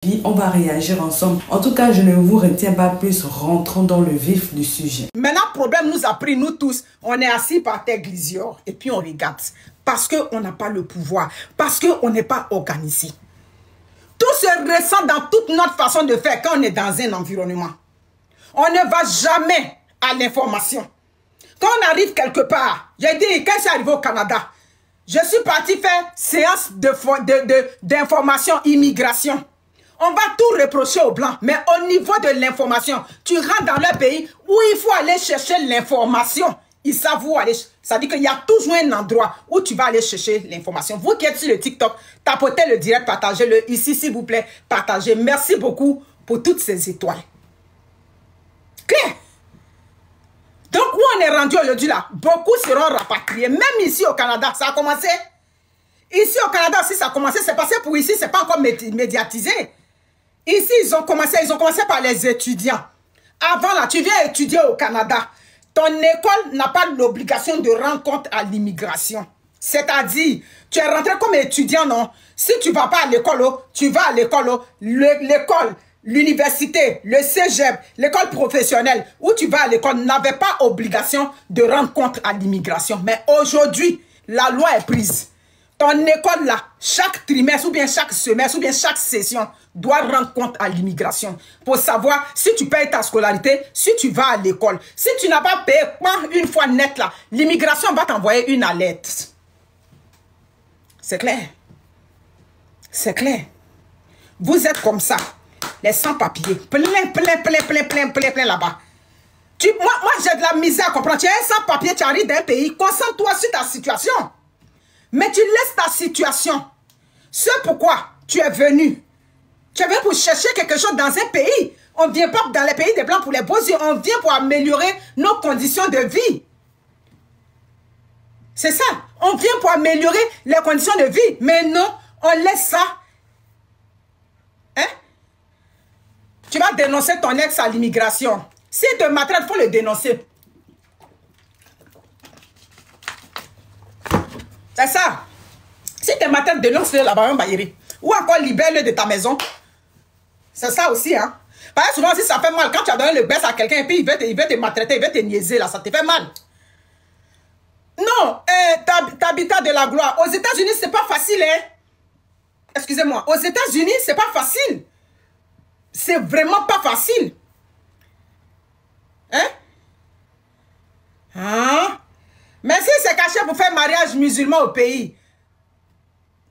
Puis on va réagir ensemble. En tout cas, je ne vous retiens pas plus. Rentrons dans le vif du sujet. Maintenant, le problème nous a pris, nous tous. On est assis par terre glisior et puis on regarde. Parce qu'on n'a pas le pouvoir. Parce qu'on n'est pas organisé. Tout se ressent dans toute notre façon de faire quand on est dans un environnement. On ne va jamais à l'information. Quand on arrive quelque part, j'ai dit, quand je suis arrivé au Canada, je suis parti faire séance d'information, immigration. On va tout reprocher aux Blancs, mais au niveau de l'information, tu rentres dans leur pays où il faut aller chercher l'information. Ils savent où aller. Ça dit qu'il y a toujours un endroit où tu vas aller chercher l'information. Vous qui êtes sur le TikTok, tapotez le direct, partagez-le ici, s'il vous plaît, partagez. Merci beaucoup pour toutes ces étoiles. Claire. Donc, où on est rendu aujourd'hui là, beaucoup seront rapatriés. Même ici au Canada, ça a commencé. Ici au Canada aussi, ça a commencé. C'est passé pour ici, c'est pas encore médiatisé. Ici, ils ont commencé par les étudiants. Avant là, tu viens étudier au Canada. Ton école n'a pas l'obligation de rendre compte à l'immigration. C'est-à-dire, tu es rentré comme étudiant, non? Si tu ne vas pas à l'école, tu vas à l'école, l'école, l'université, le cégep, l'école professionnelle, où tu vas à l'école, n'avait pas obligation de rendre compte à l'immigration. Mais aujourd'hui, la loi est prise. Ton école là, chaque trimestre ou bien chaque semestre ou bien chaque session doit rendre compte à l'immigration pour savoir si tu payes ta scolarité, si tu vas à l'école. Si tu n'as pas payé une fois net là, l'immigration va t'envoyer une alerte. C'est clair. C'est clair. Vous êtes comme ça, les sans-papiers, plein là-bas. Moi j'ai de la misère à comprendre. Tu es un sans-papier, tu arrives d'un pays, concentre-toi sur ta situation. Mais tu laisses ta situation. C'est pourquoi tu es venu. Tu es venu pour chercher quelque chose dans un pays. On ne vient pas dans les pays des Blancs pour les beaux yeux. On vient pour améliorer nos conditions de vie. C'est ça. On vient pour améliorer les conditions de vie. Mais non, on laisse ça. Hein? Tu vas dénoncer ton ex à l'immigration. S'il te maltraite, il faut le dénoncer. C'est ça. Si tes matins dénoncent-le là-bas, ou encore libère-le de ta maison. C'est ça aussi, hein. Parce que souvent, si ça fait mal, quand tu as donné le baisse à quelqu'un et puis il veut te maltraiter, il veut te niaiser, là, ça te fait mal. Non, t'habitas de la gloire. Aux États-Unis, c'est pas facile, hein. Excusez-moi. Aux États-Unis, c'est pas facile. C'est vraiment pas facile. Hein? Hein? Mais si c'est caché pour faire mariage musulman au pays,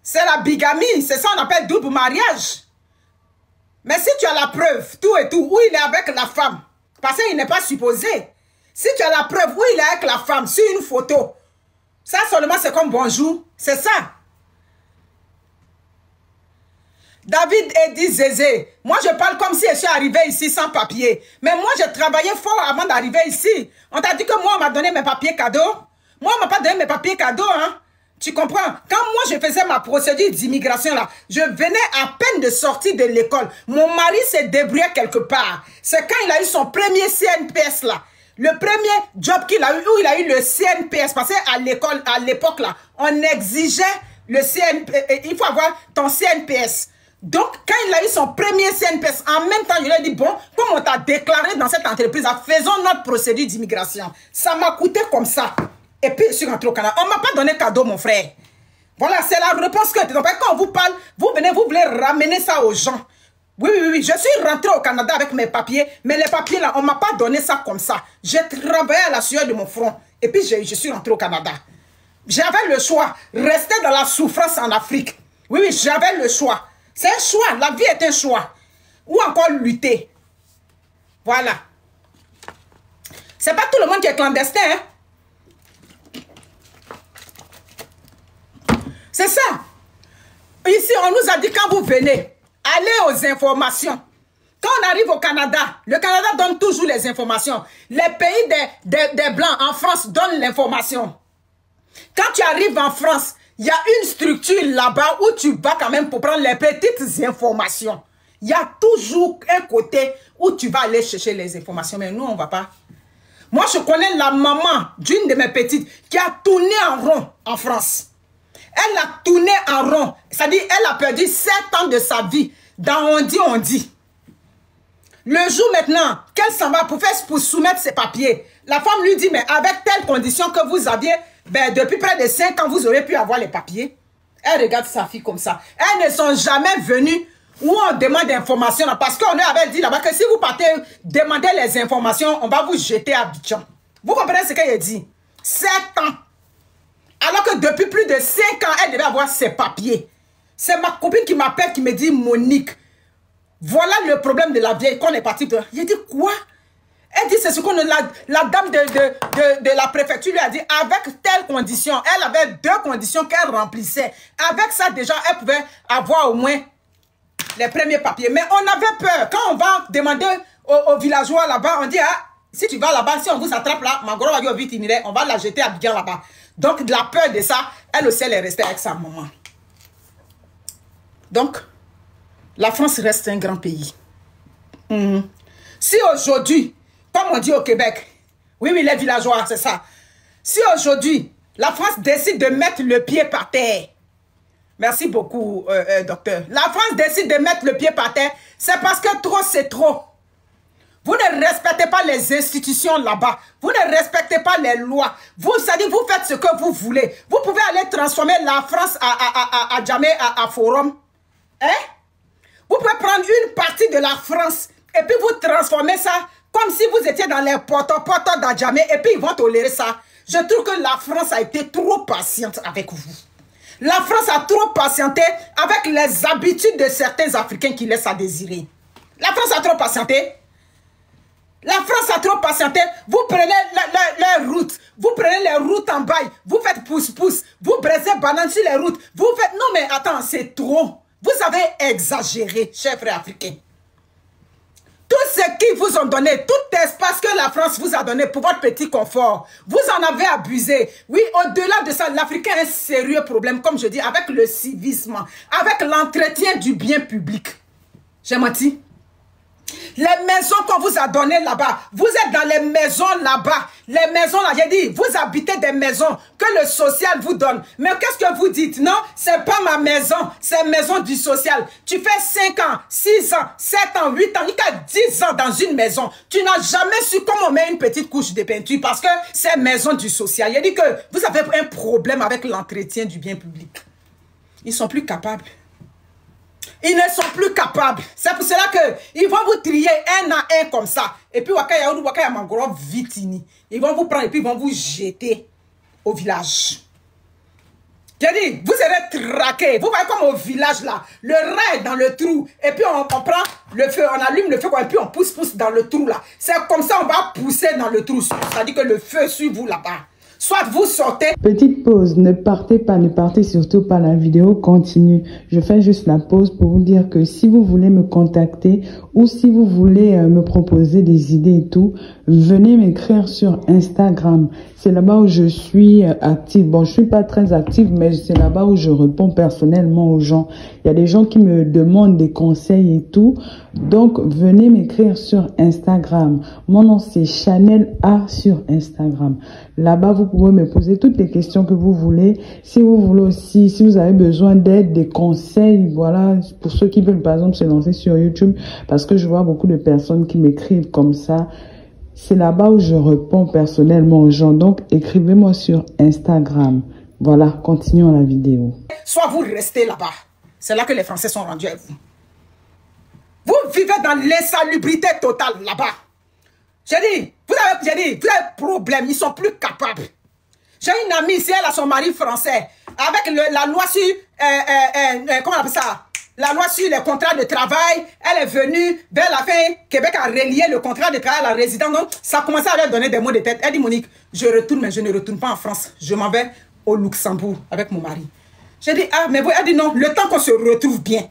c'est la bigamie, c'est ça qu'on appelle double mariage. Mais si tu as la preuve, tout et tout, où il est avec la femme, parce qu'il n'est pas supposé. Si tu as la preuve où il est avec la femme, sur une photo, ça seulement c'est comme bonjour, c'est ça. David Eddy Zézé, moi je parle comme si je suis arrivé ici sans papier. Mais moi j'ai travaillé fort avant d'arriver ici. On t'a dit que moi on m'a donné mes papiers cadeaux. Moi, on ne m'a pas donné mes papiers cadeaux, hein. Tu comprends? Quand moi, je faisais ma procédure d'immigration, là, je venais à peine de sortir de l'école. Mon mari s'est débrouillé quelque part. C'est quand il a eu son premier CNPS, là. Le premier job qu'il a eu, où il a eu le CNPS. Parce qu'à l'école, à l'époque, là, on exigeait le CNPS. Il faut avoir ton CNPS. Donc, quand il a eu son premier CNPS, en même temps, je lui ai dit, bon, comme on t'a déclaré dans cette entreprise, là, faisons notre procédure d'immigration. Ça m'a coûté comme ça. Et puis, je suis rentré au Canada. On ne m'a pas donné cadeau, mon frère. Voilà, c'est la réponse que... Donc, quand on vous parle, vous venez, vous voulez ramener ça aux gens. Oui. Je suis rentré au Canada avec mes papiers. Mais les papiers, là, on ne m'a pas donné ça comme ça. J'ai travaillé à la sueur de mon front. Et puis, je suis rentré au Canada. J'avais le choix. Rester dans la souffrance en Afrique. Oui, j'avais le choix. C'est un choix. La vie est un choix. Ou encore lutter. Voilà. C'est pas tout le monde qui est clandestin, hein. C'est ça. Ici, on nous a dit quand vous venez, allez aux informations. Quand on arrive au Canada, le Canada donne toujours les informations. Les pays des Blancs en France donnent l'information. Quand tu arrives en France, il y a une structure là-bas où tu vas quand même pour prendre les petites informations. Il y a toujours un côté où tu vas aller chercher les informations. Mais nous, on ne va pas. Moi, je connais la maman d'une de mes petites qui a tourné en rond en France. Elle a tourné en rond. C'est-à-dire, elle a perdu 7 ans de sa vie dans on dit. Le jour maintenant qu'elle s'en va pour soumettre ses papiers, la femme lui dit, mais avec telle condition que vous aviez, ben, depuis près de 5 ans, vous aurez pu avoir les papiers. Elle regarde sa fille comme ça. Elles ne sont jamais venues où on demande des informations, parce qu'on avait dit là-bas que si vous partez demander les informations, on va vous jeter à Abidjan. Vous comprenez ce qu'elle dit? 7 ans. Alors que depuis plus de 5 ans, elle devait avoir ses papiers. C'est ma copine qui m'appelle, qui me dit, Monique, voilà le problème de la vieille qu'on est parti de... J'ai dit, quoi? Elle dit, c'est ce qu'on... La dame de la préfecture lui a dit, avec telle condition, elle avait 2 conditions qu'elle remplissait. Avec ça, déjà, elle pouvait avoir au moins les premiers papiers. Mais on avait peur. Quand on va demander aux villageois là-bas, on dit, ah, si tu vas là-bas, si on vous attrape là, on va la jeter à Abidjan là-bas. Donc, de la peur de ça, elle aussi, elle est restée avec sa maman. Donc, la France reste un grand pays. Si aujourd'hui, comme on dit au Québec, oui, les villageois, c'est ça. Si aujourd'hui, la France décide de mettre le pied par terre, merci beaucoup, docteur. La France décide de mettre le pied par terre, c'est parce que trop, c'est trop. Vous ne respectez pas les institutions là-bas. Vous ne respectez pas les lois. Vous savez, vous faites ce que vous voulez. Vous pouvez aller transformer la France à Djamé, à Forum. Hein? Vous pouvez prendre une partie de la France et puis vous transformer ça comme si vous étiez dans les potos d'Adjamé et puis ils vont tolérer ça. Je trouve que la France a été trop patiente avec vous. La France a trop patienté avec les habitudes de certains Africains qui laissent à désirer. La France a trop patienté. La France a trop patienté. Vous prenez les routes. Vous prenez les routes en bail. Vous faites pouce-pouce. Vous brisez banane sur les routes. Vous faites... Non mais attends, c'est trop. Vous avez exagéré, chers frères africains. Tout ce qu'ils vous ont donné, tout espace que la France vous a donné pour votre petit confort, vous en avez abusé. Oui, au-delà de ça, l'Africain a un sérieux problème, comme je dis, avec le civisme, avec l'entretien du bien public. J'ai menti. Les maisons qu'on vous a données là-bas, vous êtes dans les maisons là-bas. Les maisons là, j'ai dit, vous habitez des maisons que le social vous donne. Mais qu'est-ce que vous dites? Non, c'est pas ma maison, c'est maison du social. Tu fais 5 ans, 6 ans, 7 ans, 8 ans, il y a 10 ans dans une maison. Tu n'as jamais su comment on met une petite couche de peinture parce que c'est maison du social. J'ai dit que vous avez un problème avec l'entretien du bien public. Ils sont plus capables. Ils ne sont plus capables. C'est pour cela qu'ils vont vous trier un à un comme ça. Et puis, ils vont vous prendre et puis ils vont vous jeter au village. J'ai dit, vous serez traqués. Vous voyez comme au village là, le rein est dans le trou. Et puis on prend le feu, on allume le feu et puis on pousse dans le trou là. C'est comme ça on va pousser dans le trou. C'est-à-dire que le feu suit vous là-bas. Soit vous sortez. Petite pause, ne partez surtout pas, la vidéo continue. Je fais juste la pause pour vous dire que si vous voulez me contacter ou si vous voulez me proposer des idées et tout, venez m'écrire sur Instagram. C'est là-bas où je suis active. Bon, je suis pas très active, mais c'est là-bas où je réponds personnellement aux gens. Il y a des gens qui me demandent des conseils et tout. Donc, venez m'écrire sur Instagram. Mon nom, c'est Chanel A sur Instagram. Là-bas, vous pouvez me poser toutes les questions que vous voulez. Si vous voulez aussi, si vous avez besoin d'aide, des conseils, voilà, pour ceux qui veulent par exemple se lancer sur YouTube, parce que je vois beaucoup de personnes qui m'écrivent comme ça. C'est là-bas où je réponds personnellement aux gens. Donc, écrivez-moi sur Instagram. Voilà, continuons la vidéo. Soit vous restez là-bas. C'est là que les Français sont rendus à vous. Vous vivez dans l'insalubrité totale là-bas. J'ai dit, vous avez problème, ils sont plus capables. J'ai une amie ici, elle a son mari français. Avec la loi sur, comment on appelle ça? La loi sur les contrats de travail, elle est venue vers la fin. Québec a relié le contrat de travail à la résidence. Donc, ça a commencé à leur donner des mots de tête. Elle dit, Monique, je retourne, mais je ne retourne pas en France. Je m'en vais au Luxembourg avec mon mari. J'ai dit, ah, mais vous, elle dit non, le temps qu'on se retrouve bien.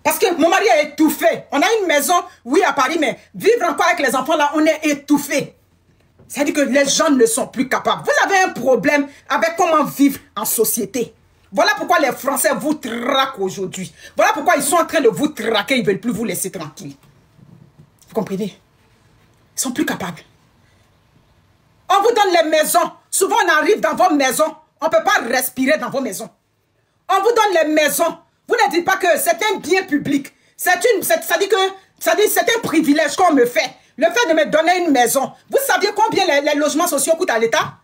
Parce que mon mari a étouffé. On a une maison, oui, à Paris, mais vivre encore avec les enfants là, on est étouffé. C'est-à-dire que les gens ne sont plus capables. Vous avez un problème avec comment vivre en société. Voilà pourquoi les Français vous traquent aujourd'hui. Voilà pourquoi ils sont en train de vous traquer. Ils ne veulent plus vous laisser tranquille. Vous comprenez? Ils ne sont plus capables. On vous donne les maisons. Souvent, on arrive dans vos maisons. On ne peut pas respirer dans vos maisons. On vous donne les maisons. Vous ne dites pas que c'est un bien public. ça dit que c'est un privilège qu'on me fait. Le fait de me donner une maison. Vous saviez combien les logements sociaux coûtent à l'État?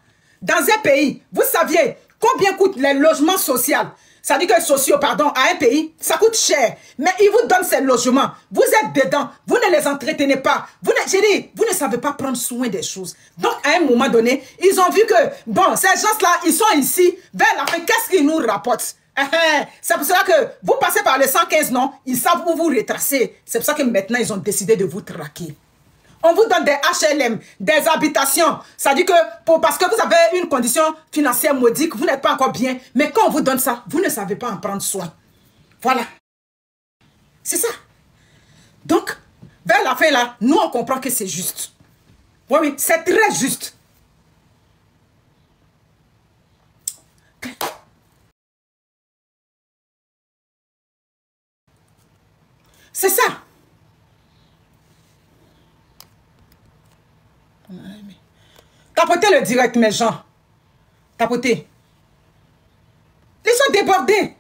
Dans un pays, vous saviez combien coûtent les logements sociaux? Ça dit que sociaux, pardon, à un pays, ça coûte cher. Mais ils vous donnent ces logements. Vous êtes dedans. Vous ne les entretenez pas. Vous ne savez pas prendre soin des choses. Donc, à un moment donné, ils ont vu que, bon, ces gens-là, ils sont ici, vers la fin, qu'est-ce qu'ils nous rapportent? C'est pour cela que vous passez par les 115 non, ils savent où vous retracer. C'est pour ça que maintenant, ils ont décidé de vous traquer. On vous donne des HLM, des habitations. Ça dit que parce que vous avez une condition financière modique, vous n'êtes pas encore bien. Mais quand on vous donne ça, vous ne savez pas en prendre soin. Voilà. C'est ça. Donc, vers la fin là, nous on comprend que c'est juste. Oui, oui, c'est très juste. C'est ça. Tapotez le direct, mes gens. Tapotez. Ils sont débordés.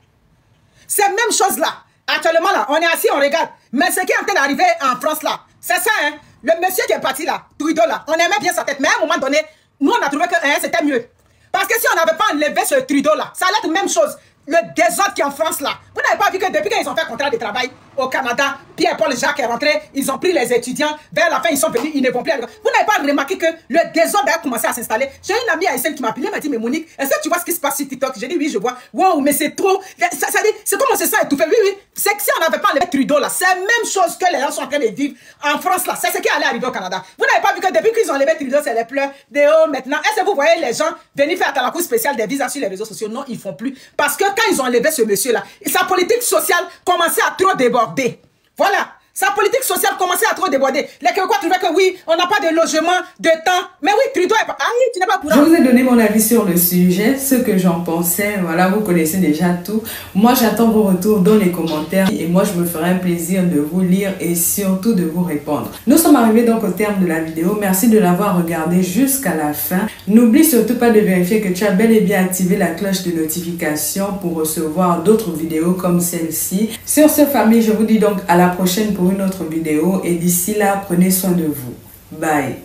C'est même chose là. Actuellement là, on est assis, on regarde. Mais ce qui est en train d'arriver en France là, c'est ça, hein. Le monsieur qui est parti là, Trudeau là, on aimait bien sa tête. Mais à un moment donné, nous on a trouvé que c'était mieux. Parce que si on n'avait pas enlevé ce Trudeau là, ça allait être la même chose. Le désordre qui est en France là. Vous n'avez pas vu que depuis qu'ils ont fait un contrat de travail au Canada, Pierre-Paul Jacques est rentré, ils ont pris les étudiants, vers la fin ils sont venus, ils ne vont plus. Vous n'avez pas remarqué que le désordre a commencé à s'installer. J'ai une amie haïtienne qui m'a appelé, elle m'a dit, mais Monique, est-ce que tu vois ce qui se passe sur TikTok? J'ai dit, oui, je vois. Wow, mais c'est trop. C'est comme on se sent étouffé. Oui, oui. C'est que si on n'avait pas enlevé Trudeau là, c'est la même chose que les gens sont en train de vivre en France là. C'est ce qui allait arriver au Canada. Vous n'avez pas vu que depuis qu'ils ont enlevé Trudeau, c'est les pleurs de haut maintenant. Est-ce que vous voyez les gens venir faire à la cour spéciale des visas sur les réseaux sociaux? Non, ils font plus. Parce que quand ils ont enlevé ce monsieur là, sa politique sociale commençait à trop déborder. Voilà. Sa politique sociale commençait à trop déborder. Les Québécois trouvaient que oui, on n'a pas de logement, de temps. Mais oui, Trudeau est pas... Ah oui, tu n'es pas courant. Je vous ai donné mon avis sur le sujet, ce que j'en pensais. Voilà, vous connaissez déjà tout. Moi, j'attends vos retours dans les commentaires. Et moi, je me ferai un plaisir de vous lire et surtout de vous répondre. Nous sommes arrivés donc au terme de la vidéo. Merci de l'avoir regardé jusqu'à la fin. N'oublie surtout pas de vérifier que tu as bel et bien activé la cloche de notification pour recevoir d'autres vidéos comme celle-ci. Sur ce, famille, je vous dis donc à la prochaine pour une autre vidéo et d'ici là, prenez soin de vous. Bye.